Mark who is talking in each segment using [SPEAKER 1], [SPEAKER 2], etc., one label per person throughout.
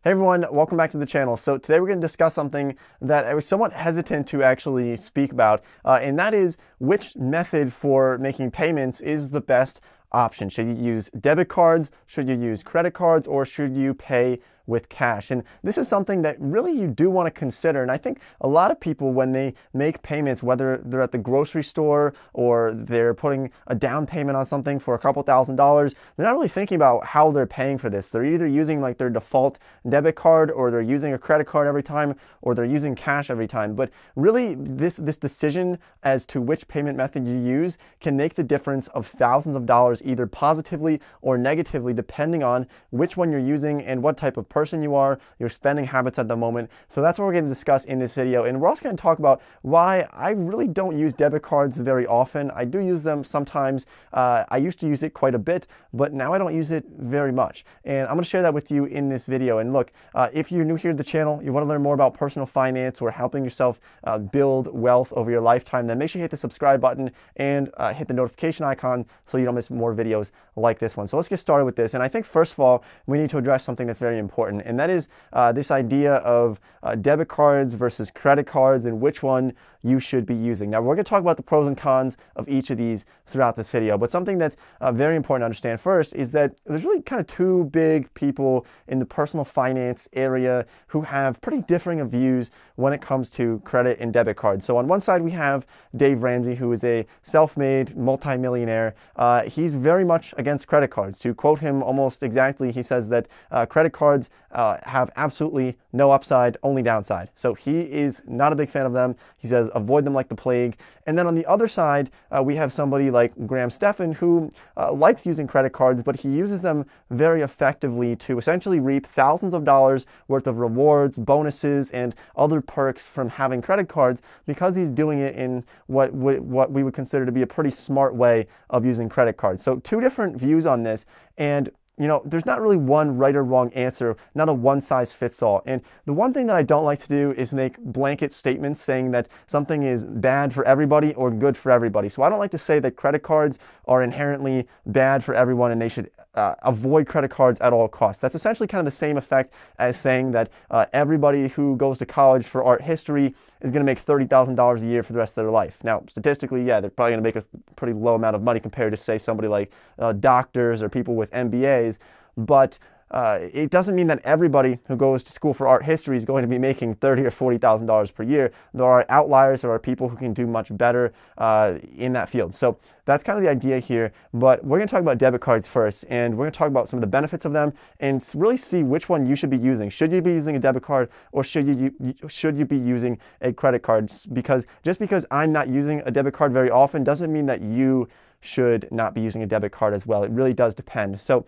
[SPEAKER 1] Hey everyone, welcome back to the channel. So today we're going to discuss something that I was somewhat hesitant to actually speak about, and that is which method for making payments is the best option. Should you use debit cards, should you use credit cards, or should you pay with cash? And this is something that really you do want to consider. And I think a lot of people, when they make payments, whether they're at the grocery store or they're putting a down payment on something for a couple $1,000s, they're not really thinking about how they're paying for this. They're either using like their default debit card, or they're using a credit card every time, or they're using cash every time. But really this decision as to which payment method you use can make the difference of thousands of dollars, either positively or negatively, depending on which one you're using and what type of person you are, your spending habits at the moment. So that's what we're going to discuss in this video. And we're also going to talk about why I really don't use debit cards very often. I do use them sometimes. I used to use it quite a bit, but now I don't use it very much. And I'm going to share that with you in this video. And look, if you're new here to the channel, you want to learn more about personal finance or helping yourself build wealth over your lifetime, then make sure you hit the subscribe button and hit the notification icon so you don't miss more videos like this one. So let's get started with this. And I think first of all, we need to address something that's very important. And that is this idea of debit cards versus credit cards and which one you should be using. Now, we're going to talk about the pros and cons of each of these throughout this video, but something that's very important to understand first is that there's really kind of two big people in the personal finance area who have pretty differing of views when it comes to credit and debit cards. So on one side, we have Dave Ramsey, who is a self-made multimillionaire. He's very much against credit cards. To quote him almost exactly, he says that credit cards have absolutely no upside, only downside. So he is not a big fan of them. He says avoid them like the plague. And then on the other side, we have somebody like Graham Stephan, who likes using credit cards, but he uses them very effectively to essentially reap thousands of dollars worth of rewards, bonuses, and other perks from having credit cards, because he's doing it in what we would consider to be a pretty smart way of using credit cards. So two different views on this. And you know, there's not really one right or wrong answer, not a one-size-fits-all. And the one thing that I don't like to do is make blanket statements saying that something is bad for everybody or good for everybody. So I don't like to say that credit cards are inherently bad for everyone and they should avoid credit cards at all costs. That's essentially kind of the same effect as saying that everybody who goes to college for art history is going to make $30,000 a year for the rest of their life. Now, statistically, yeah, they're probably going to make a pretty low amount of money compared to, say, somebody like doctors or people with MBAs, but it doesn't mean that everybody who goes to school for art history is going to be making $30,000 or $40,000 per year. There are outliers. There are people who can do much better in that field. So that's kind of the idea here. But we're going to talk about debit cards first, and we're going to talk about some of the benefits of them and really see which one you should be using. Should you be using a debit card, or should you be using a credit card? Because just because I'm not using a debit card very often doesn't mean that you should not be using a debit card as well. It really does depend. So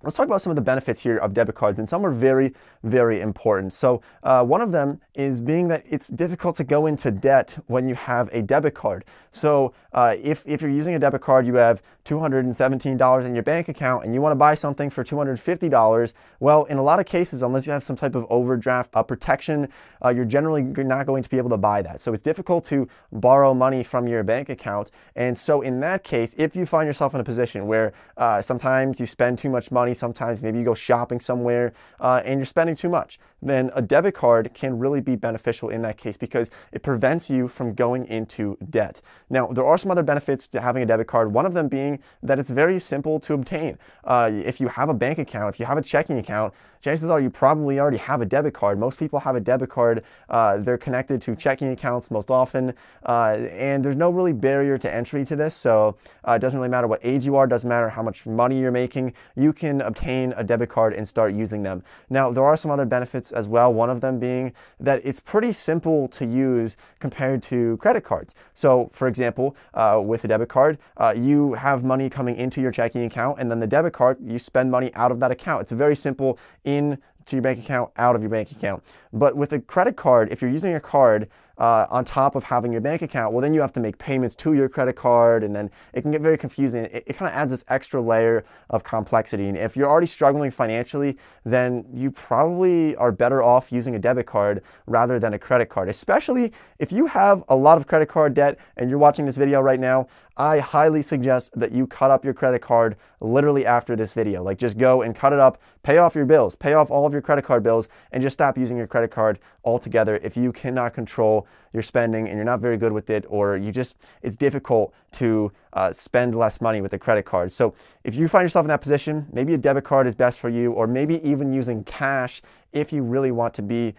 [SPEAKER 1] let's talk about some of the benefits here of debit cards, and some are very, very important. So one of them is being that it's difficult to go into debt when you have a debit card. So if you're using a debit card, you have $217 in your bank account and you want to buy something for $250, well, in a lot of cases, unless you have some type of overdraft protection, you're generally not going to be able to buy that. So it's difficult to borrow money from your bank account. And so in that case, if you find yourself in a position where sometimes you spend too much money, sometimes maybe you go shopping somewhere and you're spending too much, then a debit card can really be beneficial in that case because it prevents you from going into debt. Now, there are some other benefits to having a debit card, one of them being that it's very simple to obtain. If you have a bank account, if you have a checking account, chances are you probably already have a debit card. Most people have a debit card. They're connected to checking accounts most often, and there's no really barrier to entry to this. So it doesn't really matter what age you are, doesn't matter how much money you're making, you can obtain a debit card and start using them. Now, there are some other benefits as well, one of them being that it's pretty simple to use compared to credit cards. So for example, with a debit card, you have money coming into your checking account, and then the debit card, you spend money out of that account. It's very simple in to your bank account, out of your bank account. But with a credit card, if you're using a card on top of having your bank account, well, then you have to make payments to your credit card, and then it can get very confusing. It kind of adds this extra layer of complexity. And if you're already struggling financially, then you probably are better off using a debit card rather than a credit card, especially if you have a lot of credit card debt and you're watching this video right now. I highly suggest that you cut up your credit card literally after this video. Like, just go and cut it up, pay off your bills, pay off all of your credit card bills, and just stop using your credit card altogether if you cannot control your spending and you're not very good with it, or it's difficult to spend less money with a credit card. So if you find yourself in that position, maybe a debit card is best for you, or maybe even using cash if you really want to be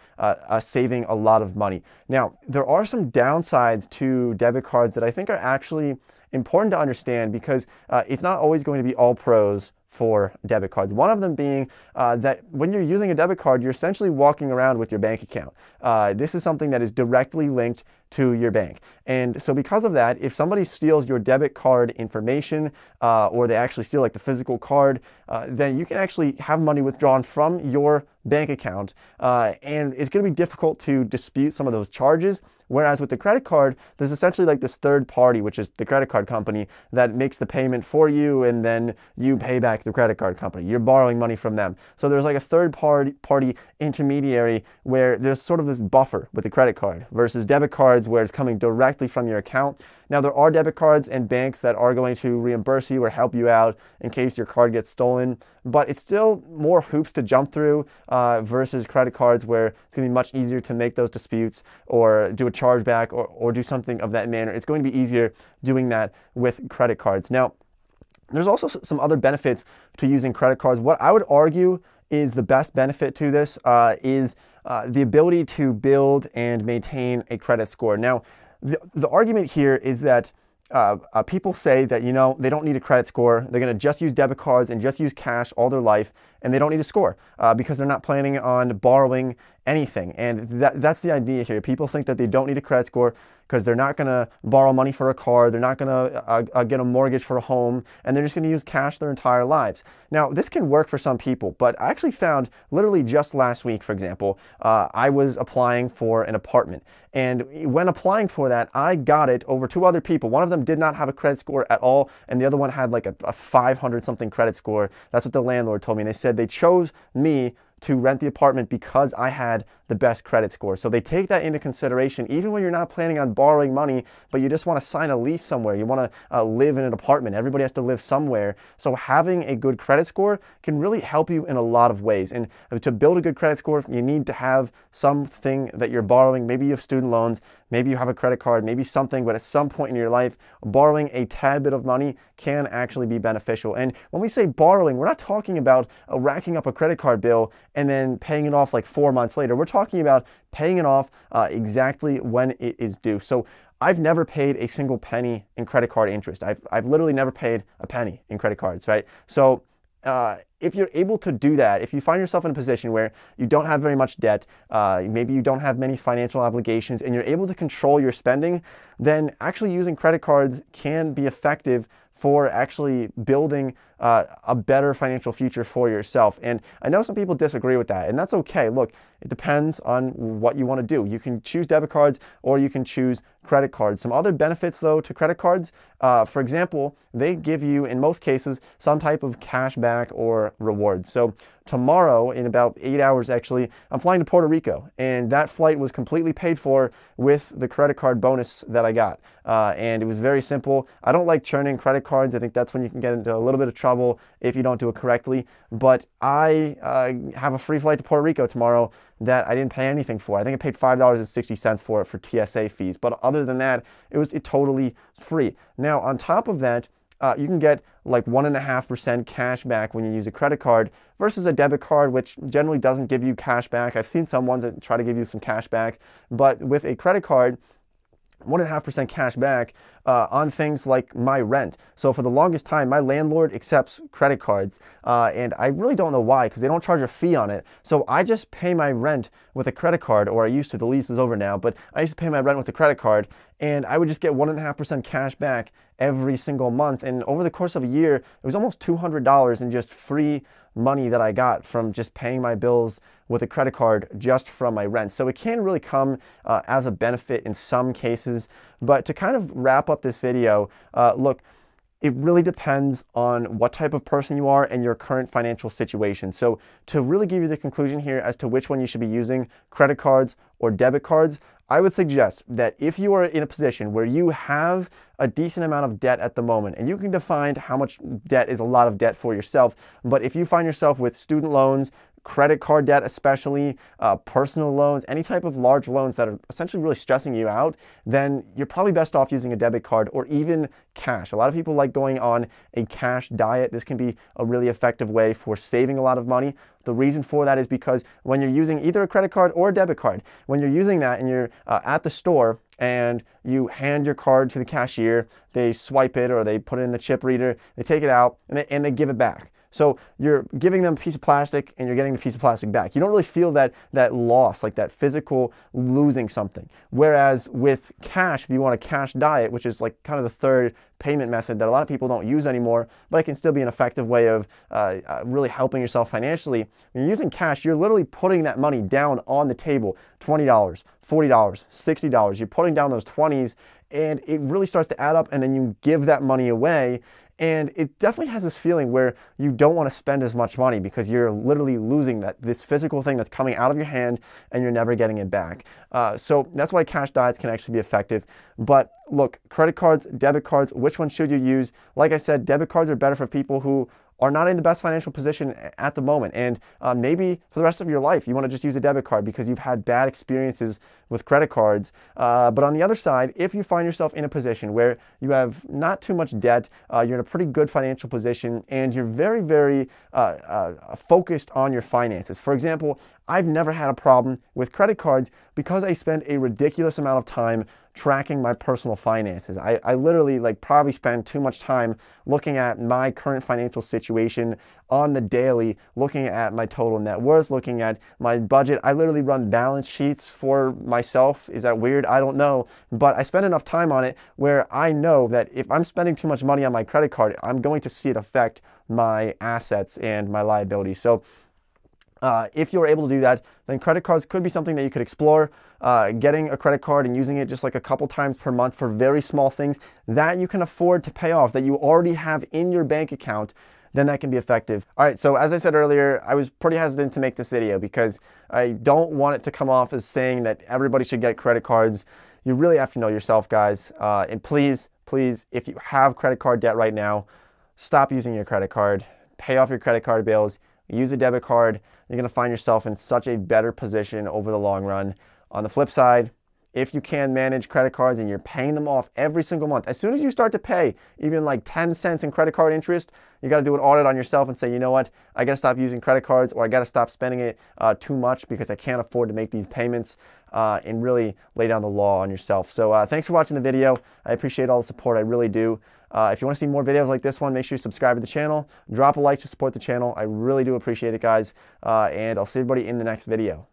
[SPEAKER 1] saving a lot of money. Now, there are some downsides to debit cards that I think are actually important to understand, because it's not always going to be all pros for debit cards. One of them being that when you're using a debit card, you're essentially walking around with your bank account. This is something that is directly linked to your bank. And so because of that, if somebody steals your debit card information, or they actually steal like the physical card, then you can actually have money withdrawn from your bank account, and it's going to be difficult to dispute some of those charges. Whereas with the credit card, there's essentially like this third party, which is the credit card company, that makes the payment for you, and then you pay back the credit card company. You're borrowing money from them. So there's like a third party intermediary where there's sort of this buffer with the credit card versus debit cards where it's coming directly from your account. Now, there are debit cards and banks that are going to reimburse you or help you out in case your card gets stolen, but it's still more hoops to jump through versus credit cards, where it's going to be much easier to make those disputes or do a chargeback or do something of that manner. It's going to be easier doing that with credit cards. Now, there's also some other benefits to using credit cards. What I would argue is the best benefit to this is the ability to build and maintain a credit score. Now, the argument here is that people say that, they don't need a credit score. They're going to just use debit cards and just use cash all their life, and they don't need a score because they're not planning on borrowing anything. And that's the idea here. People think that they don't need a credit score because they're not going to borrow money for a car, they're not going to get a mortgage for a home, and they're just going to use cash their entire lives. Now, this can work for some people, but I actually found literally just last week, for example, I was applying for an apartment. And when applying for that, I got it over two other people. One of them did not have a credit score at all, and the other one had like a 500 something credit score. That's what the landlord told me. And they said they chose me to rent the apartment because I had the best credit score. So they take that into consideration, even when you're not planning on borrowing money, but you just want to sign a lease somewhere. You want to live in an apartment. Everybody has to live somewhere. So having a good credit score can really help you in a lot of ways. And to build a good credit score, you need to have something that you're borrowing. Maybe you have student loans, maybe you have a credit card, maybe something, but at some point in your life, borrowing a tad bit of money can actually be beneficial. And when we say borrowing, we're not talking about racking up a credit card bill and then paying it off like 4 months later. We're talking about paying it off exactly when it is due. So I've never paid a single penny in credit card interest. I've literally never paid a penny in credit cards, right? So if you're able to do that, if you find yourself in a position where you don't have very much debt, maybe you don't have many financial obligations, and you're able to control your spending, then actually using credit cards can be effective for actually building a better financial future for yourself. And I know some people disagree with that, and that's okay. Look, it depends on what you want to do. You can choose debit cards or you can choose credit cards. Some other benefits, though, to credit cards, for example, they give you, in most cases, some type of cash back or reward. So tomorrow, in about 8 hours actually, I'm flying to Puerto Rico, and that flight was completely paid for with the credit card bonus that I got. And it was very simple. I don't like churning credit cards. I think that's when you can get into a little bit of trouble if you don't do it correctly. But I have a free flight to Puerto Rico tomorrow that I didn't pay anything for. I think I paid $5.60 for it for TSA fees. But other than that, it was totally free. Now, on top of that, you can get like 1.5% cash back when you use a credit card versus a debit card, which generally doesn't give you cash back. I've seen some ones that try to give you some cash back, but with a credit card, 1.5% cash back on things like my rent. So for the longest time, my landlord accepts credit cards, and I really don't know why, because they don't charge a fee on it. So I just pay my rent with a credit card, or I used to. The lease is over now, but I used to pay my rent with a credit card, and I would just get 1.5% cash back every single month. And over the course of a year, it was almost $200 in just free money that I got from just paying my bills with a credit card just from my rent. So it can really come as a benefit in some cases. But to kind of wrap up this video, look, It really depends on what type of person you are and your current financial situation. So to really give you the conclusion here as to which one you should be using, credit cards or debit cards, I would suggest that if you are in a position where you have a decent amount of debt at the moment, and you can define how much debt is a lot of debt for yourself, but if you find yourself with student loans, credit card debt especially, personal loans, any type of large loans that are essentially really stressing you out, then you're probably best off using a debit card or even cash. A lot of people like going on a cash diet. This can be a really effective way for saving a lot of money. The reason for that is because when you're using either a credit card or a debit card, when you're using that and you're at the store and you hand your card to the cashier, they swipe it or they put it in the chip reader, they take it out and they give it back. So you're giving them a piece of plastic and you're getting the piece of plastic back. You don't really feel that loss, like that physical losing something. Whereas with cash, if you want a cash diet, which is like kind of the third payment method that a lot of people don't use anymore, but it can still be an effective way of really helping yourself financially. When you're using cash, you're literally putting that money down on the table, $20, $40, $60. You're putting down those 20s and it really starts to add up, and then you give that money away. And it definitely has this feeling where you don't want to spend as much money because you're literally losing this physical thing that's coming out of your hand and you're never getting it back. So that's why cash diets can actually be effective. But look, credit cards, debit cards, which one should you use? Like I said, debit cards are better for people who are not in the best financial position at the moment. And maybe for the rest of your life, you want to just use a debit card because you've had bad experiences with credit cards. But on the other side, if you find yourself in a position where you have not too much debt, you're in a pretty good financial position, and you're very, very focused on your finances. For example, I've never had a problem with credit cards because I spend a ridiculous amount of time tracking my personal finances. I literally probably spend too much time looking at my current financial situation on the daily, looking at my total net worth, looking at my budget. I literally run balance sheets for myself. Is that weird? I don't know. But I spend enough time on it where I know that if I'm spending too much money on my credit card, I'm going to see it affect my assets and my liabilities. So if you're able to do that, then credit cards could be something that you could explore. Getting a credit card and using it just like a couple times per month for very small things that you can afford to pay off, that you already have in your bank account, then that can be effective. All right, so as I said earlier, I was pretty hesitant to make this video because I don't want it to come off as saying that everybody should get credit cards. You really have to know yourself, guys. And please, if you have credit card debt right now, stop using your credit card. Pay off your credit card bills. Use a debit card. You're going to find yourself in such a better position over the long run. On the flip side, if you can manage credit cards and you're paying them off every single month, as soon as you start to pay even like 10 cents in credit card interest, you got to do an audit on yourself and say, you know what, I got to stop using credit cards, or I got to stop spending it too much because I can't afford to make these payments, and really lay down the law on yourself. So thanks for watching the video. I appreciate all the support. I really do. If you want to see more videos like this one, make sure you subscribe to the channel. Drop a like to support the channel. I really do appreciate it, guys. And I'll see everybody in the next video.